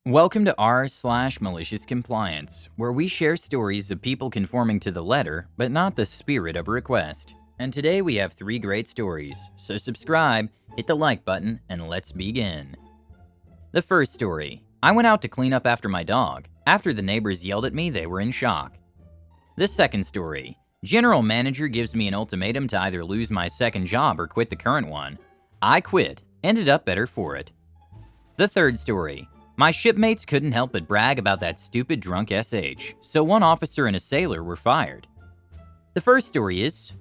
Welcome to r/malicious compliance, where we share stories of people conforming to the letter, but not the spirit of a request. And today we have 3 great stories, so subscribe, hit the like button, and let's begin. The first story. I went out to clean up after my dog. After the neighbors yelled at me, they were in shock. The second story. General manager gives me an ultimatum to either lose my second job or quit the current one. I quit, ended up better for it. The third story. My shipmates couldn't help but brag about that stupid drunk SH, so one officer and a sailor were fired. The first story is,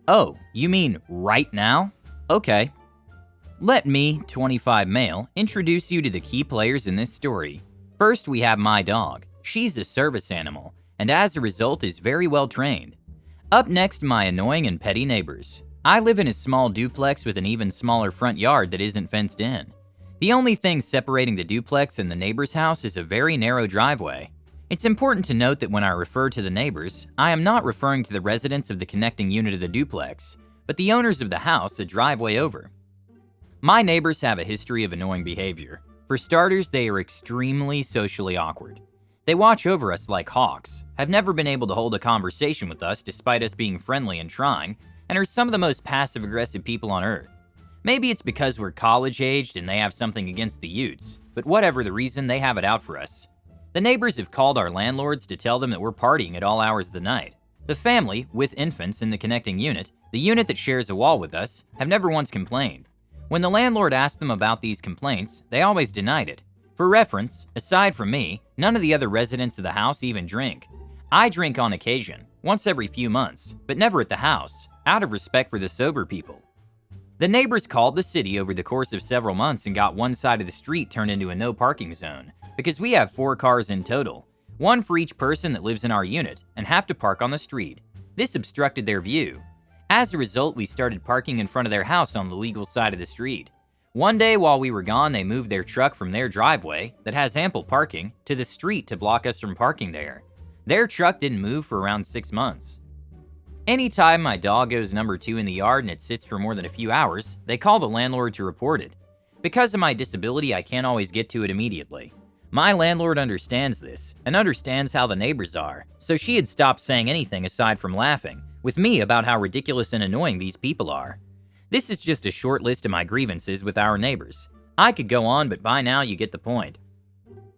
oh, you mean right now? Okay. Let me, 25 male, introduce you to the key players in this story. First, we have my dog. She's a service animal, and as a result is very well trained. Up next, my annoying and petty neighbors. I live in a small duplex with an even smaller front yard that isn't fenced in. The only thing separating the duplex and the neighbor's house is a very narrow driveway. It's important to note that when I refer to the neighbors, I am not referring to the residents of the connecting unit of the duplex, but the owners of the house a driveway over. My neighbors have a history of annoying behavior. For starters, they are extremely socially awkward. They watch over us like hawks, have never been able to hold a conversation with us despite us being friendly and trying, and are some of the most passive-aggressive people on earth. Maybe it's because we're college-aged and they have something against the Utes, but whatever the reason, they have it out for us. The neighbors have called our landlords to tell them that we're partying at all hours of the night. The family, with infants in the connecting unit, the unit that shares a wall with us, have never once complained. When the landlord asked them about these complaints, they always denied it. For reference, aside from me, none of the other residents of the house even drink. I drink on occasion, once every few months, but never at the house, out of respect for the sober people. The neighbors called the city over the course of several months and got one side of the street turned into a no parking zone, because we have 4 cars in total, one for each person that lives in our unit, and have to park on the street. This obstructed their view. As a result, we started parking in front of their house on the legal side of the street. One day while we were gone, they moved their truck from their driveway, that has ample parking, to the street to block us from parking there. Their truck didn't move for around 6 months. Anytime my dog goes number 2 in the yard and it sits for more than a few hours, they call the landlord to report it. Because of my disability, I can't always get to it immediately. My landlord understands this, and understands how the neighbors are, so she had stopped saying anything aside from laughing with me about how ridiculous and annoying these people are. This is just a short list of my grievances with our neighbors. I could go on, but by now you get the point.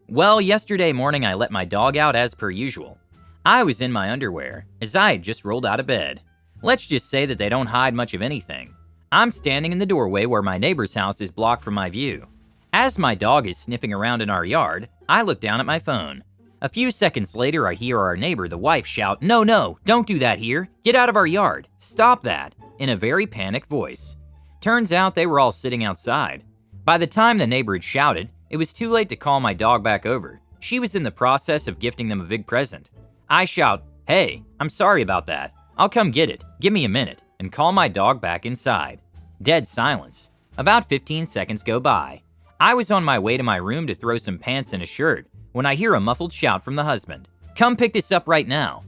Well, yesterday morning I let my dog out as per usual. I was in my underwear, as I had just rolled out of bed. Let's just say that they don't hide much of anything. I'm standing in the doorway where my neighbor's house is blocked from my view. As my dog is sniffing around in our yard, I look down at my phone. A few seconds later, I hear our neighbor, the wife, shout, "No, don't do that here. Get out of our yard. Stop that," in a very panicked voice. Turns out they were all sitting outside. By the time the neighbor had shouted, it was too late to call my dog back over. She was in the process of gifting them a big present. I shout, "Hey, I'm sorry about that. I'll come get it. Give me a minute," and call my dog back inside. Dead silence. About 15 seconds go by. I was on my way to my room to throw some pants and a shirt when I hear a muffled shout from the husband. "Come pick this up right now."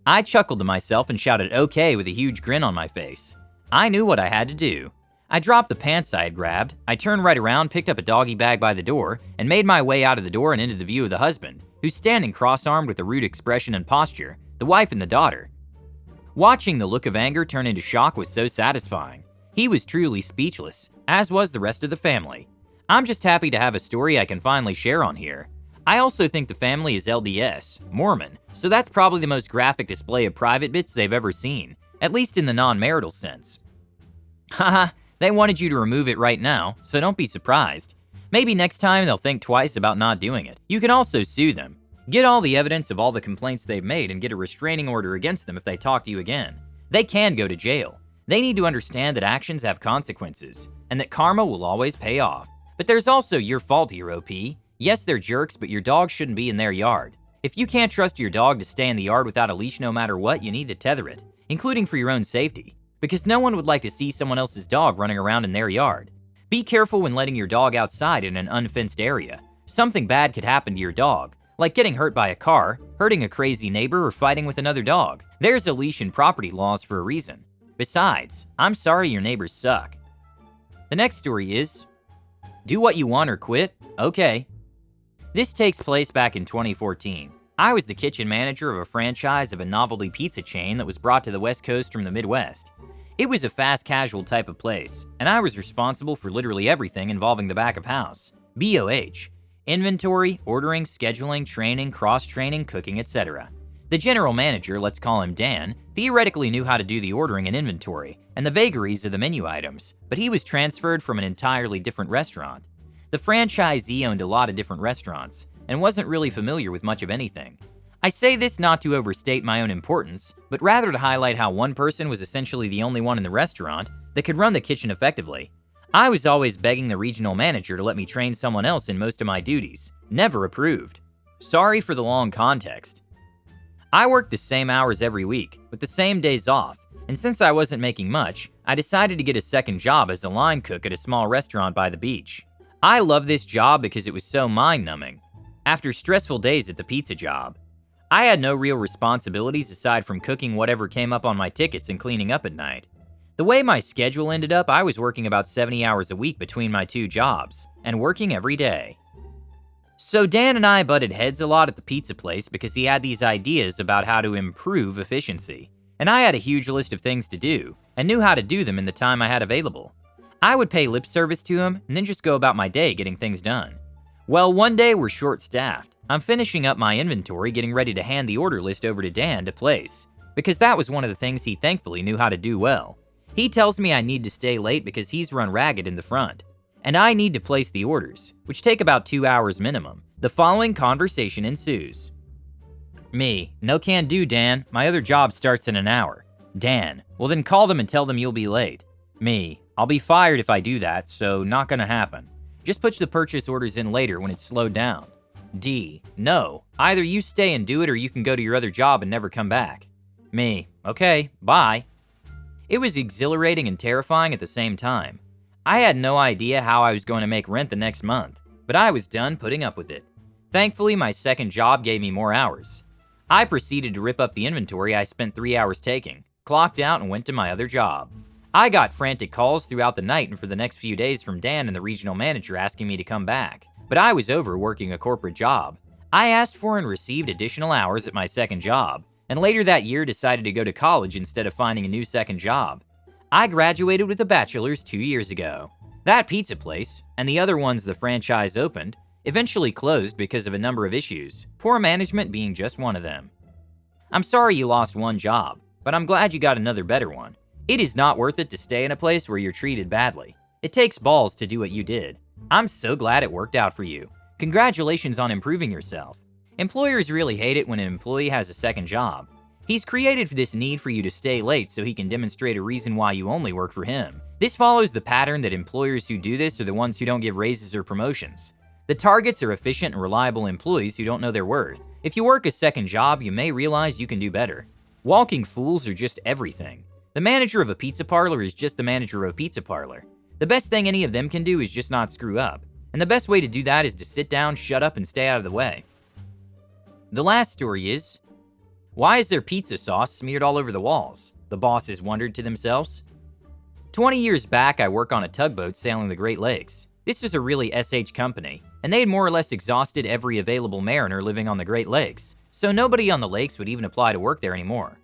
I chuckled to myself and shouted okay with a huge grin on my face. I knew what I had to do. I dropped the pants I had grabbed, I turned right around, picked up a doggy bag by the door, and made my way out of the door and into the view of the husband, who's standing cross-armed with a rude expression and posture, the wife and the daughter. Watching the look of anger turn into shock was so satisfying. He was truly speechless, as was the rest of the family. I'm just happy to have a story I can finally share on here. I also think the family is LDS, Mormon, so that's probably the most graphic display of private bits they've ever seen, at least in the non-marital sense. Haha, they wanted you to remove it right now, so don't be surprised. Maybe next time they'll think twice about not doing it. You can also sue them. Get all the evidence of all the complaints they've made and get a restraining order against them if they talk to you again. They can go to jail. They need to understand that actions have consequences, and that karma will always pay off. But there's also your fault here, OP. Yes, they're jerks, but your dog shouldn't be in their yard. If you can't trust your dog to stay in the yard without a leash no matter what, you need to tether it, including for your own safety. Because no one would like to see someone else's dog running around in their yard. Be careful when letting your dog outside in an unfenced area. Something bad could happen to your dog, like getting hurt by a car, hurting a crazy neighbor, or fighting with another dog. There's a leash in property laws for a reason. Besides, I'm sorry your neighbors suck. The next story is, do what you want or quit? Okay. This takes place back in 2014. I was the kitchen manager of a franchise of a novelty pizza chain that was brought to the West Coast from the Midwest. It was a fast casual type of place, and I was responsible for literally everything involving the back of house. BOH. Inventory, ordering, scheduling, training, cross-training, cooking, etc. The general manager, let's call him Dan, theoretically knew how to do the ordering and inventory, and the vagaries of the menu items, but he was transferred from an entirely different restaurant. The franchisee owned a lot of different restaurants, and wasn't really familiar with much of anything. I say this not to overstate my own importance, but rather to highlight how one person was essentially the only one in the restaurant that could run the kitchen effectively. I was always begging the regional manager to let me train someone else in most of my duties. Never approved. Sorry for the long context. I worked the same hours every week, with the same days off, and since I wasn't making much, I decided to get a second job as a line cook at a small restaurant by the beach. I loved this job because it was so mind-numbing. After stressful days at the pizza job, I had no real responsibilities aside from cooking whatever came up on my tickets and cleaning up at night. The way my schedule ended up, I was working about 70 hours a week between my two jobs, and working every day. So Dan and I butted heads a lot at the pizza place because he had these ideas about how to improve efficiency, and I had a huge list of things to do, and knew how to do them in the time I had available. I would pay lip service to him, and then just go about my day getting things done. Well, one day we're short-staffed. I'm finishing up my inventory, getting ready to hand the order list over to Dan to place, because that was one of the things he thankfully knew how to do well. He tells me I need to stay late because he's run ragged in the front, and I need to place the orders, which take about 2 hours minimum. The following conversation ensues. Me, no can do, Dan. My other job starts in an hour. Dan, well then call them and tell them you'll be late. Me, I'll be fired if I do that, so not gonna happen. Just put the purchase orders in later when it's slowed down. D, no, either you stay and do it or you can go to your other job and never come back. Me, okay, bye. It was exhilarating and terrifying at the same time. I had no idea how I was going to make rent the next month, but I was done putting up with it. Thankfully, my second job gave me more hours. I proceeded to rip up the inventory I spent 3 hours taking, clocked out, and went to my other job. I got frantic calls throughout the night and for the next few days from Dan and the regional manager asking me to come back, but I was over working a corporate job. I asked for and received additional hours at my second job, and later that year decided to go to college instead of finding a new second job. I graduated with a bachelor's 2 years ago. That pizza place, and the other ones the franchise opened, eventually closed because of a number of issues, poor management being just one of them. I'm sorry you lost one job, but I'm glad you got another better one. It is not worth it to stay in a place where you're treated badly. It takes balls to do what you did. I'm so glad it worked out for you. Congratulations on improving yourself. Employers really hate it when an employee has a second job. He's created this need for you to stay late so he can demonstrate a reason why you only work for him. This follows the pattern that employers who do this are the ones who don't give raises or promotions. The targets are efficient and reliable employees who don't know their worth. If you work a second job, you may realize you can do better. Walking fools are just everything. The manager of a pizza parlor is just the manager of a pizza parlor. The best thing any of them can do is just not screw up. And the best way to do that is to sit down, shut up, and stay out of the way. The last story is, why is there pizza sauce smeared all over the walls? The bosses wondered to themselves. 20 years back, I worked on a tugboat sailing the Great Lakes. This was a really SH company, and they had more or less exhausted every available mariner living on the Great Lakes, so nobody on the lakes would even apply to work there anymore.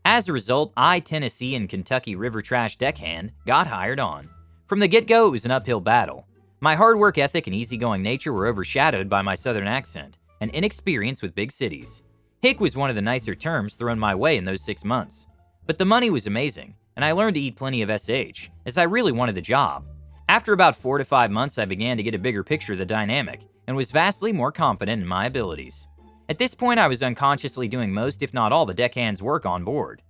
As a result, I, Tennessee, and Kentucky river trash deckhand got hired on. From the get-go, it was an uphill battle. My hard work ethic and easygoing nature were overshadowed by my southern accent and inexperience with big cities. Hick was one of the nicer terms thrown my way in those 6 months. But the money was amazing, and I learned to eat plenty of SH, as I really wanted the job. After about 4 to 5 months, I began to get a bigger picture of the dynamic, and was vastly more confident in my abilities. At this point, I was unconsciously doing most, if not all, the deckhand's work on board.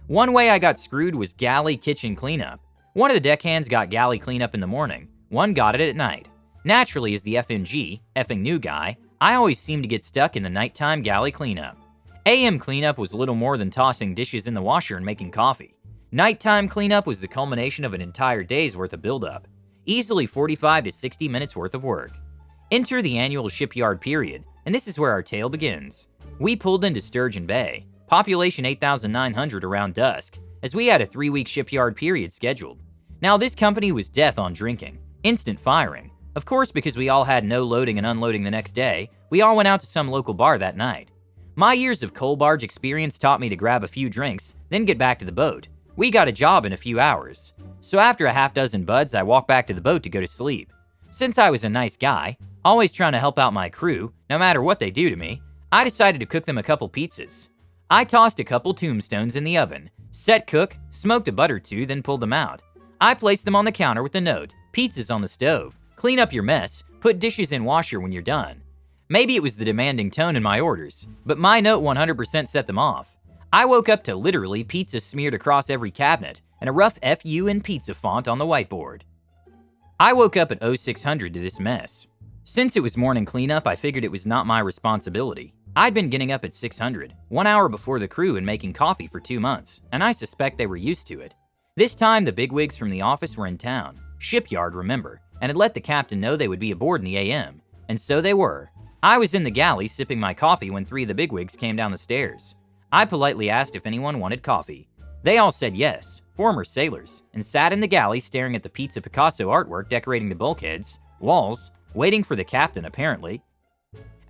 One way I got screwed was galley kitchen cleanup. One of the deckhands got galley cleanup in the morning, one got it at night. Naturally, as the FNG, effing new guy, I always seemed to get stuck in the nighttime galley cleanup. AM cleanup was little more than tossing dishes in the washer and making coffee. Nighttime cleanup was the culmination of an entire day's worth of buildup. Easily 45 to 60 minutes worth of work. Enter the annual shipyard period, and this is where our tale begins. We pulled into Sturgeon Bay, population 8,900 around dusk, as we had a 3-week shipyard period scheduled. Now this company was death on drinking, instant firing, Of course, because we all had no loading and unloading the next day, we all went out to some local bar that night. My years of coal barge experience taught me to grab a few drinks, then get back to the boat. We got a job in a few hours. So after a half dozen buds, I walked back to the boat to go to sleep. Since I was a nice guy, always trying to help out my crew, no matter what they do to me, I decided to cook them a couple pizzas. I tossed a couple tombstones in the oven, set cook, smoked a butt or two, then pulled them out. I placed them on the counter with the note, "Pizza's on the stove. Clean up your mess, put dishes in washer when you're done." Maybe it was the demanding tone in my orders, but my note 100% set them off. I woke up to literally pizza smeared across every cabinet and a rough FU in pizza font on the whiteboard. I woke up at 0600 to this mess. Since it was morning cleanup, I figured it was not my responsibility. I'd been getting up at 600, 1 hour before the crew and making coffee for 2 months, and I suspect they were used to it. This time, the bigwigs from the office were in town, shipyard remember, and had let the captain know they would be aboard in the AM, and so they were. I was in the galley sipping my coffee when 3 of the bigwigs came down the stairs. I politely asked if anyone wanted coffee. They all said yes, former sailors, and sat in the galley staring at the pizza Picasso artwork decorating the bulkheads, walls, waiting for the captain apparently.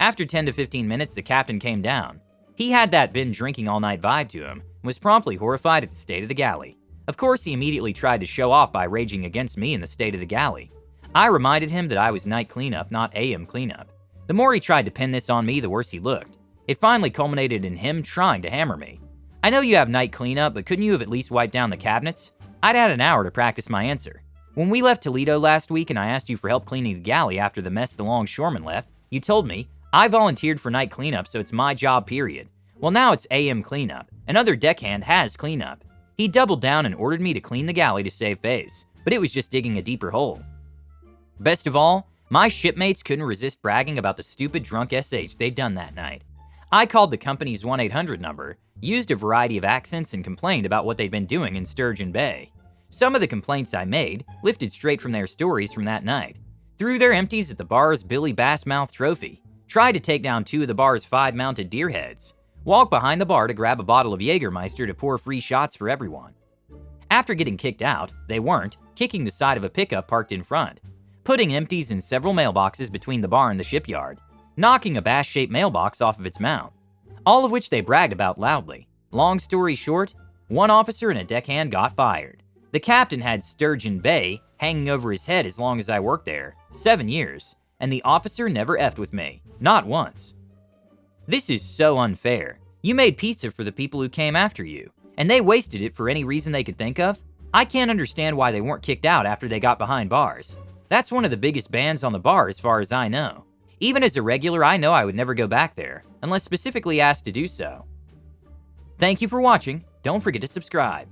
After 10 to 15 minutes, the captain came down. He had that been drinking all night vibe to him, and was promptly horrified at the state of the galley. Of course, he immediately tried to show off by raging against me in the state of the galley. I reminded him that I was night cleanup, not AM cleanup. The more he tried to pin this on me, the worse he looked. It finally culminated in him trying to hammer me. "I know you have night cleanup, but couldn't you have at least wiped down the cabinets?" I'd had an hour to practice my answer. "When we left Toledo last week and I asked you for help cleaning the galley after the mess the longshoremen left, you told me, I volunteered for night cleanup, so it's my job, period. Well, now it's AM cleanup. Another deckhand has cleanup." He doubled down and ordered me to clean the galley to save face, but it was just digging a deeper hole. Best of all, my shipmates couldn't resist bragging about the stupid drunk SH they'd done that night. I called the company's 1-800 number, used a variety of accents, and complained about what they'd been doing in Sturgeon Bay. Some of the complaints I made lifted straight from their stories from that night. Threw their empties at the bar's Billy Bassmouth trophy, tried to take down 2 of the bar's 5 mounted deer heads, walked behind the bar to grab a bottle of Jägermeister to pour free shots for everyone. After getting kicked out, they weren't, kicking the side of a pickup parked in front, putting empties in several mailboxes between the bar and the shipyard, knocking a bass-shaped mailbox off of its mount, all of which they bragged about loudly. Long story short, 1 officer and a deckhand got fired. The captain had Sturgeon Bay hanging over his head as long as I worked there, 7 years, and the officer never effed with me, not once. This is so unfair. You made pizza for the people who came after you, and they wasted it for any reason they could think of? I can't understand why they weren't kicked out after they got behind bars. That's one of the biggest bands on the bar as far as I know. Even as a regular, I know I would never go back there, unless specifically asked to do so. Thank you for watching. Don't forget to subscribe.